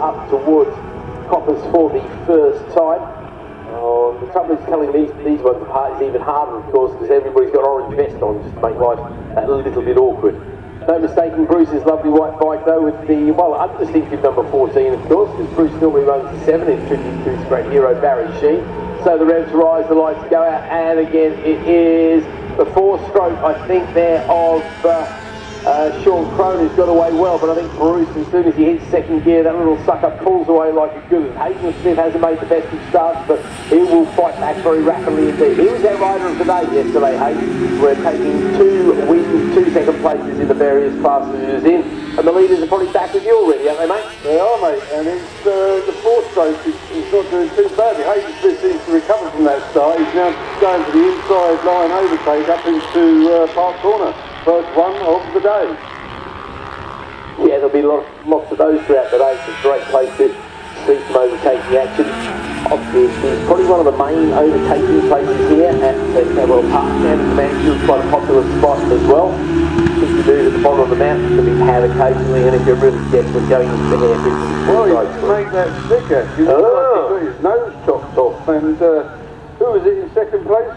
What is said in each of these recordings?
up towards Coppers for the first time. The trouble is telling these ones apart is even harder, of course, because everybody's got orange vest on, just to make life a little bit awkward. No mistaking Bruce's lovely white bike though, with the, well, undistinctive number 14, of course, because Bruce normally runs the 7 in tribute to his great hero Barry Sheen. So the revs rise, the lights go out, and again it is the 4-stroke, I think, there of Sean Crone, who's got away well, but I think Bruce, as soon as he hits second gear, that little sucker pulls away like a good. Hayden Smith hasn't made the best of starts, but he will fight back very rapidly indeed. He was our rider of the day yesterday, Hayden. We're taking 2 wins, 2 second places in the various classes he was in, and the leaders are probably back with you already, aren't they, mate? They are, mate, and it's, the 4-stroke is not doing too badly. Hayden Smith seems to recover from that start. He's now going for the inside line overtake up into Park Corner. First one of the day. Yeah, there'll be lots of those throughout the day. It's a great place to see some overtaking action. Obviously, it's probably one of the main overtaking places here at Camberwell Park. And the Mansfield's quite a popular spot as well. If you do at the bottom of the mountain, it can be had occasionally, and if you're really desperate, going into the hairpin. Well, you can make that sticker. You look like his nose chopped off. And who was it in second place?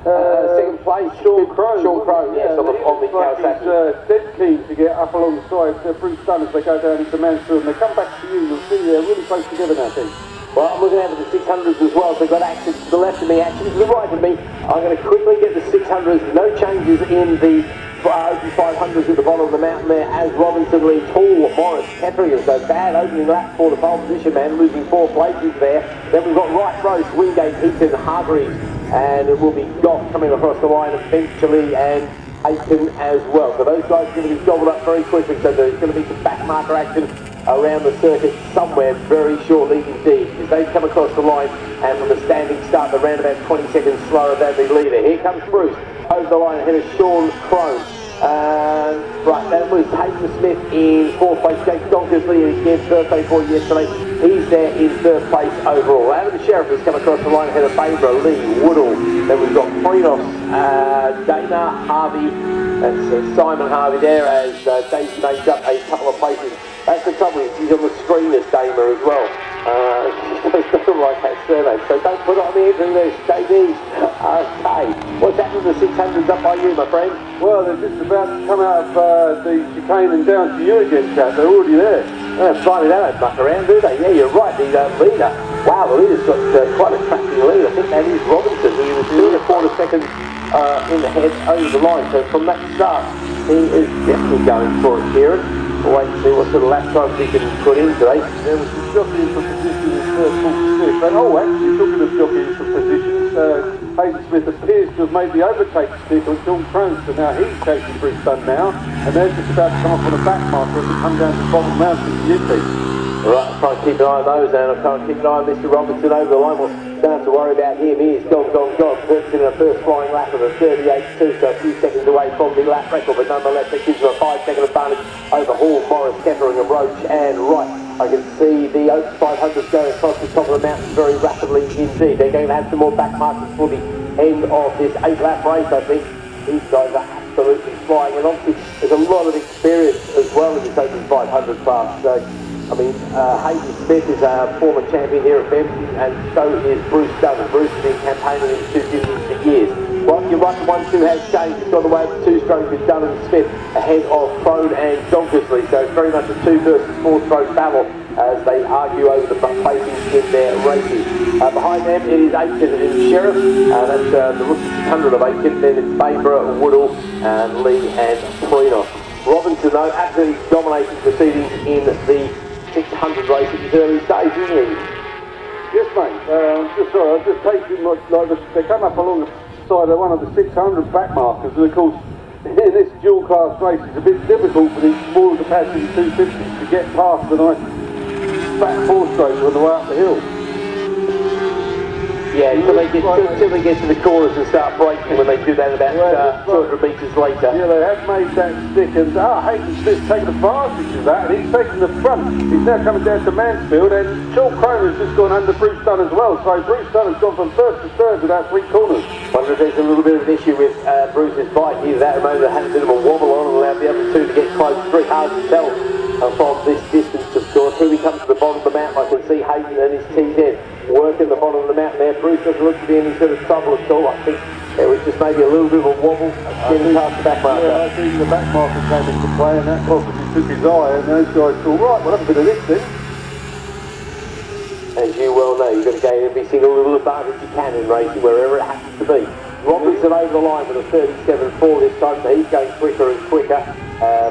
Second place, Sean Crone. Sean Crone, yes, on the Kawasaki. He's dead keen to get up alongside Bruce Dunn as they go down into Mansfield. And they come back to you, you'll see they're really close together now, team. Well, I'm looking at the 600s as well, so they've got action to the left of me, action to the right of me. I'm going to quickly get the 600s, no changes in the Open500s at the bottom of the mountain there, as Robinson leads Hall, Morris, Kettering. So bad opening lap for the pole position man, losing 4 places there. Then we've got Wright, Rose, Wingate, Heaton, Hargreaves, and it will be Goff coming across the line eventually, and Aiken as well. So those guys are going to be gobbled up very quickly, so there's going to be some back marker action around the circuit somewhere very shortly indeed, because they've come across the line, and from a standing start, they're around about 20 seconds slower than the leader. Here comes Bruce, over the line ahead of Sean Crone. Right, that was Hayden Smith in 4th place. Jake Donkersley again, birthday boy yesterday. He's there in 3rd place overall. Adam the Sheriff has come across the line ahead of Baber, Lee, Woodall. Then we've got Prinos, Dana, Harvey. That's Simon Harvey there, as Daisy makes up a couple of places. That's the trouble, he's on the screen as Damer as well. She doesn't like that surname, so don't put it on the entry list, JD. Okay, what's happening to the 600s up by you, my friend? Well, they're just about to come out of the chicane and down to you again, chap. They're already there. Finally, they don't muck around, do they? Yeah, you're right, the leader. Wow, the leader's got quite a tracking lead. I think that is Robinson, who was 2.25 seconds in the head over the line. So from that start, he is definitely going for it, Kieran. We'll wait and see what sort of lap times he can put in today. There was some jockeying for position in first 46. And actually, talking of jockeying for positions, Hayden Smith appears to have made the overtake stick on Sean Crone, so now he's chasing Bruce Dunn now, and they're just about to come up on a back marker as they come down to the bottom mountain to you, team. Right, I'll try and keep an eye on those, and I'll try and keep an eye on Mr. Robinson over the line. Well, don't have to worry about him. He is gone. Works in a first flying lap of a 38.2, so a few seconds away from the lap record, but nonetheless, that gives him a 5-second advantage over Hall, Morris, Kettering, and Roach, and Wright. I can see the Open500s going across the top of the mountain very rapidly indeed. They're going to have some more back markers for the end of this 8-lap race, I think. These guys are absolutely flying, and obviously there's a lot of experience as well in this Open500 class. So, I mean, Hayden Smith is a former champion here at Bempton, and so is Bruce Dunn. Bruce has been campaigning in 250 for years. Well, you're right, the 1-2 has changed. It's on the way of 2 strokes with Dunn and Smith ahead of Crone and Donkersley. So it's very much a 2 versus 4 stroke battle as they argue over the placings in their races. Behind them it is Aiken and Sheriff. That's the rookie 600 of Aiken. Then it's Baber, Woodall, Lee and Prinos. Robinson, though, absolutely dominating proceedings in the 600 race at his early stage, isn't he? Yes, mate. I was just taking they come up along the side of one of the 600 back markers, and of course, in this dual class race, it's a bit difficult for these smaller capacity 250s to get past the nice back 4-strokes on the way up the hill. Yeah, until they get to the corners and start braking when they do that about 200 metres later. Yeah, they have made that stick, and Hayden Smith's taken advantage of that, and he's taken the front. He's now coming down to Mansfield, and Sean Crone has just gone under Bruce Dunn as well, so Bruce Dunn has gone from 1st to 3rd without 3 corners. Wonder if there's a little bit of an issue with Bruce's bike. Either that or maybe they had a bit of a wobble on and allowed the other two to get close. It's very hard to tell from this distance, of course. Here we come to the bottom of the against TZ. Working the bottom of the mountain there. Bruce doesn't look to be in any sort of trouble at all. I think there was just maybe a little bit of a wobble getting past the back marker. Yeah, I think the back marker came into play and that possibly took his eye, and those guys thought, right, we'll have a bit of this then. As you well know, you've got to gain every single little advantage you can in racing, wherever it happens to be. Robinson over the line with a 37.4 this time, so he's going quicker and quicker.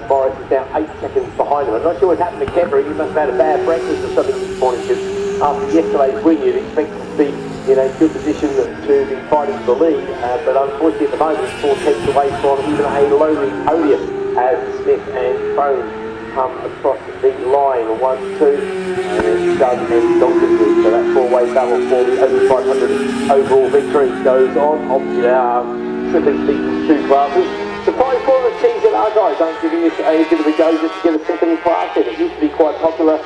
Boris is now 8 seconds behind him. I'm not sure what's happened to Kemper. He must have had a bad breakfast or something this morning, because after yesterday's win, you'd expect him to be in a good position to be fighting for the lead. But unfortunately, at the moment, 4 tenths away from even a low-lead podium as Smith and Crone come across the line. 1, 2, and then Doug and Dawson. So that 4-way battle for the Open500 overall victory goes on. Obviously, they are strictly speaking 2 classes. Surprised for the TZR guys aren't giving this a bit of a go just to get a second class in. It used to be quite popular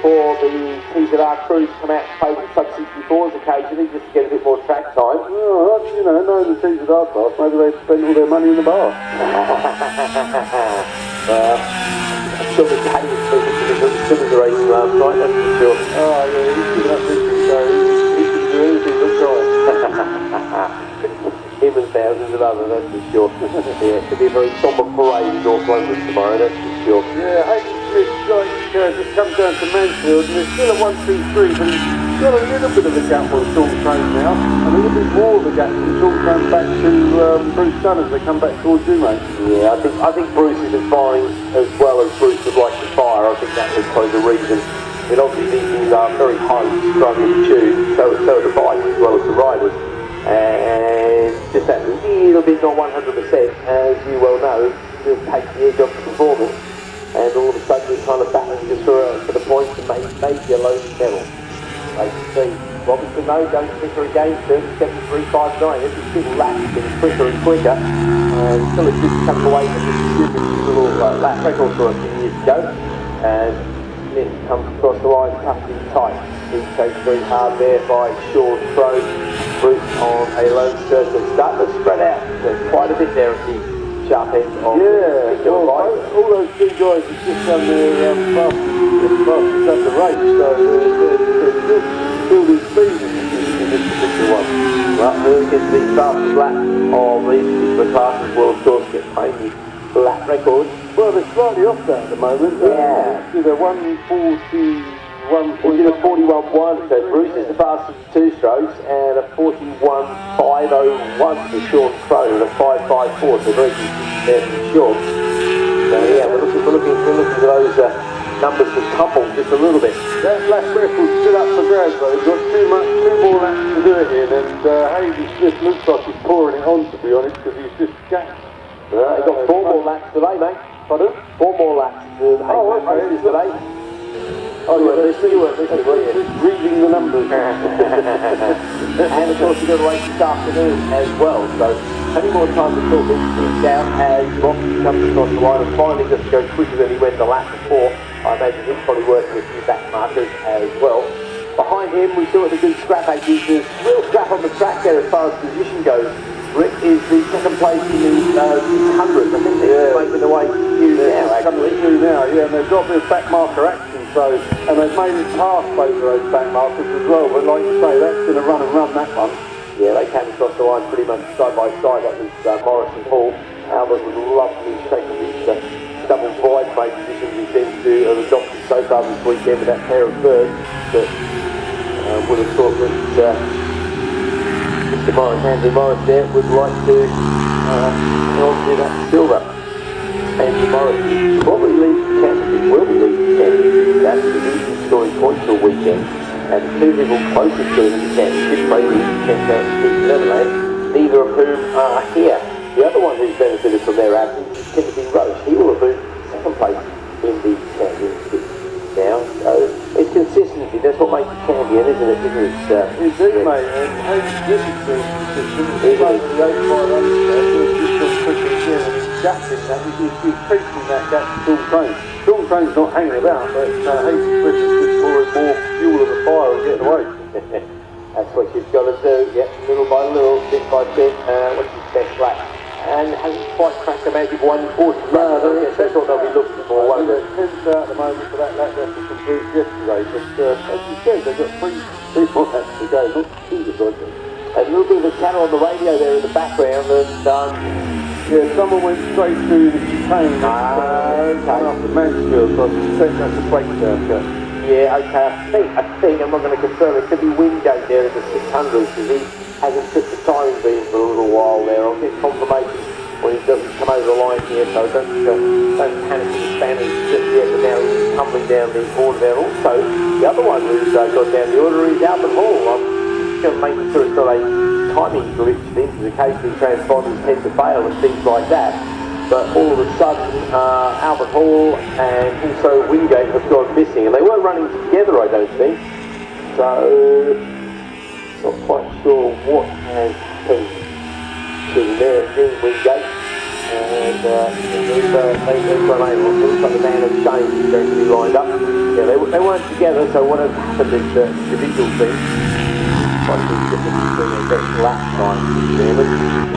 for the TZR crews to come out and play with sub-64s occasionally just to get a bit more track time. Oh, you know, knowing the TZR class, maybe they've spent all their money in the bar. I'm sure the Kane was still in the racing last night, that's for sure. Oh, yeah, he's given up victory, so he can do anything but try. Him and thousands of others, that's for sure. Yeah, it could be a very somber parade in North London tomorrow, that's for sure. Yeah, Hayden Smith just comes down to Mansfield, and there's still a 1, 2, 3, but he's got a little bit of a gap on Sean Crane now, and a little bit more of a gap from Sean Crane back to Bruce Dunn as they come back towards you, mate. Yeah, I think Bruce isn't firing as well as Bruce would like to fire. I think that was probably the reason. I mean, obviously these things are very highly strung and tuned, so are the bikes as well as the riders. And just that little bit not 100%, as you well know, just takes the edge off the performance, and all of a sudden you're kind of battling just for the points to make your low medal. Like you see, Robinson though going quicker again, 37.359. Every single lap is getting quicker and quicker. Still a good chunk away from this stupid little lap record for a few years ago. And Smith comes across the line, tucked in tight. He takes very hard there by Sean Crone. Bruce on a low circle. Starting to spread out. There's quite a bit there at the sharp end of the line. All those 2 guys have just done their fastest at the race, so they're building speed in this particular one. Well, who gets the fastest lap of these particular classes will of course get paid the lap record. Well, they're slightly off that at the moment. Yeah. They're 141. We did a 41.1, so Bruce is the fastest 2 strokes, and a 41.501 for Sean Crone, and a 5.54, so very consistent there for Sean. So yeah, we're looking at those numbers to tumble just a little bit. That lap record's still up for grabs, though. They've got 2 more laps to do it in, and Hayden Smith looks like he's pouring it on, to be honest, because he's just gapped. They've got 4 more laps today, mate. Pardon? 4 more laps to races today. Oh, yeah, you weren't listening, were you? Just reading the numbers. And of course, you've got a race this afternoon as well, so plenty more time to sort these things out as Robinson comes across the line and finally just goes quicker than he went the lap before. I imagine he's probably working a few back markers as well. Behind him, we saw the good scrap actually. There's real scrap on the track there as far as position goes. Rick is the second place in the 600s. I think they're making their way to you now, actually. Now, yeah, and they've got a bit of back marker action. So, and they've made it past both of those back markers as well, but like you say, that's going to run that one. Yeah, they came across the line pretty much side by side. That was Morris and Hall. Albert was lovely taking this double wide plate position we seem to have adopted so far this weekend with that pair of birds. But would have thought that Mr. Morris, Andrew Morris there, would like to help do that silver. Andrew Morris probably leads the championship, will be leading the championship. That's the easy scoring points for the weekend. And the 2 people closest to him in the championship, Brady and Kenta and Steve Lemonade, neither of whom are here. The other one who's benefited from their absence is Timothy Roche. He will have moved 2nd place in the championship now. So it's consistency. That's what makes a champion, isn't it? Indeed, mate. And Hayden Smith is very consistent. He's played the 8.5 gapping that, he's creasing that gap to Sean Crane. Sean Crane's not hanging about, but Hayden Smith is just pouring more fuel on the fire and getting away. That's what you've got to do, yeah, little by little, bit by bit. What's his best lap? and hasn't quite cracked the magic 140. No, I guess that's what they'll be looking for, won't they? There's 10 out at the moment for that lap that's complete yesterday, but as you said, they've got 3 more laps to go, not 2 to go. A little bit of a chatter on the radio there in the background, and yeah, someone went straight through the chicane after Mansfield, so I suspect that's a breakdown cut. yeah, okay, I think, I'm not going to confirm, it could be Wingate there in the 600s, because he hasn't set the timing beam for a little while there. I'll get confirmation when he doesn't come over the line here, so don't panic in the Spanish just yet, but now he's tumbling down the order there. Also, the other one who's got down the order is Albert Hall. I'm just making sure it's not a timing glitch thing, because occasionally transponders tend to fail and things like that. But all of a sudden, Albert Hall and also Wingate have gone missing, and they weren't running together, I don't think. So, not quite sure what has happened to their Wingate. And they've run over. It looks like the man of shame is going to be lined up. Yeah, they weren't together, so what has happened is the individual thing. Quite a big difference between their best lap time.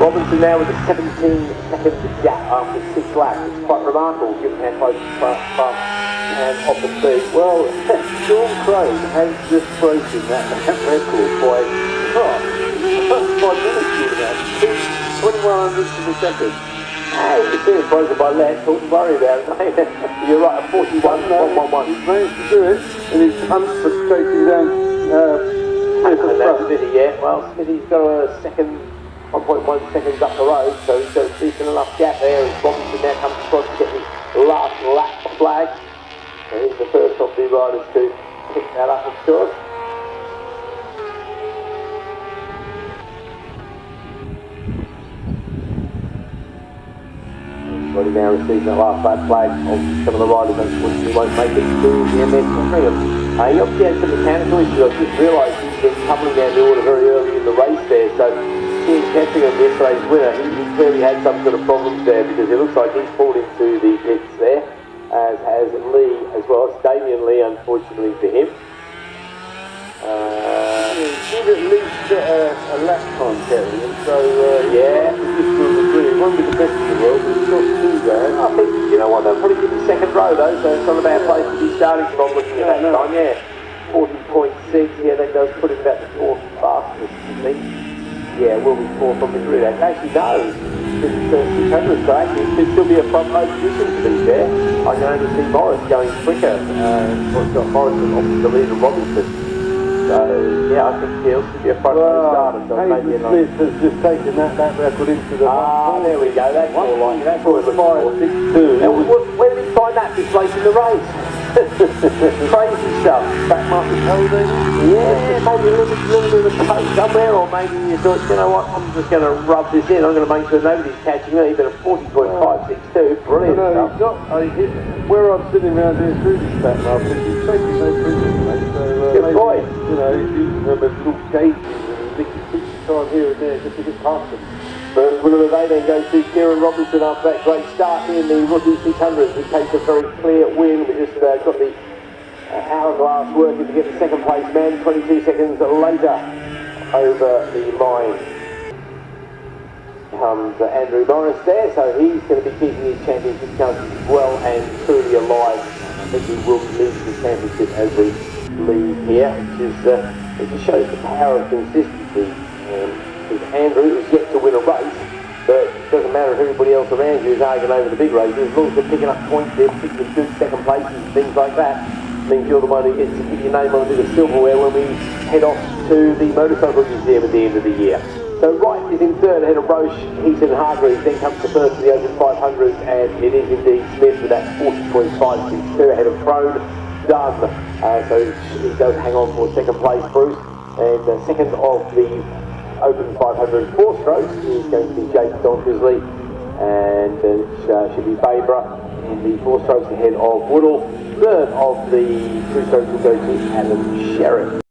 Robinson now with a 17-second gap after 6 laps. It's quite remarkable given how close and off the speed. Well, Sean Crane has just broken that record by 5 minutes to that. 21 hundredths of a second. You see it's broken by less, don't worry about it. You're right, a 41.111. He's managed to do it, and he's for chasing down And that's Smithy, yeah. Well, Smithy's got a second, 1.1 seconds up the road, so he's got a decent enough gap there. As Robinson now comes across to get the last lap flag. And he's the first of the riders to pick that up, of course. Everybody now receiving that last lap flag. Some of the riders unfortunately won't make it to the MS Birmingham. He obviously had some mechanical issues. I just realised he's been tumbling down the order very early in the race there. So, seeing Kessington, yesterday's winner, he clearly had some sort of problems there, because it looks like he's pulled into the pits there, as has Lee as well. It's Damien Lee, unfortunately for him. He did at least get a lap time, Kerry, and so yeah, it won't be the best in the world, but it's not too bad. I think, you know what, they'll probably give you second row though, so it's not a bad place to be starting from looking at that time, yeah. 40.6, yeah, that does put him about the 4th fastest, I think. Yeah, will be 4th on the grid. Actually, no. It's 600, so actually it could still be a front row position to be fair. I can only see Morris going quicker. We've got Morrison off the lead of Robinson. So, yeah, I think he'll be a front row starter. So maybe Smith has just taken that record into the there we go. That's more like it. That's what it was 5.62. Now, where did he find that this place in the race? Crazy stuff. Back market holiday? Yeah, maybe a little bit of a coat somewhere, or maybe you thought, you know what, I'm just going to rub this in. I'm going to make sure nobody's catching me. But a 40.562, brilliant stuff. He's not, where I'm sitting around here through this back market, he's taking no prisoners, mate. So, good boy. You know, he's using them as little gauges and licking bits of time here and there just to get past them. First winner of the day then goes to Kieran Robinson after that great start in the rookie 600. He takes a very clear win. We just got the hourglass working to get the second place man 22 seconds later over the line. Comes Andrew Morris there, so he's going to be keeping his championship chances well and truly alive. I think he will be leading the championship as we leave here, which is it just shows the power of consistency. Because Andrew is yet to win a race, but it doesn't matter if everybody else around you is arguing over the big races. As long as you're picking up points there, picking good second places and things like that, means you're the one who gets to get your name on a bit of silverware when we head off to the Motorcycle Museum at the end of the year. So Wright is in third ahead of Roche, he's in Hargreaves, then comes the first of the Open 500, and it is indeed Smith with that 40.562 ahead of Crone. Done. So he does hang on for second place, Bruce, and second of the Open 500 4 strokes is going to be Jake Donkesley, and it should be Babra in the 4 strokes ahead of Woodall. Third of the 2 strokes will go to Adam Sherritt.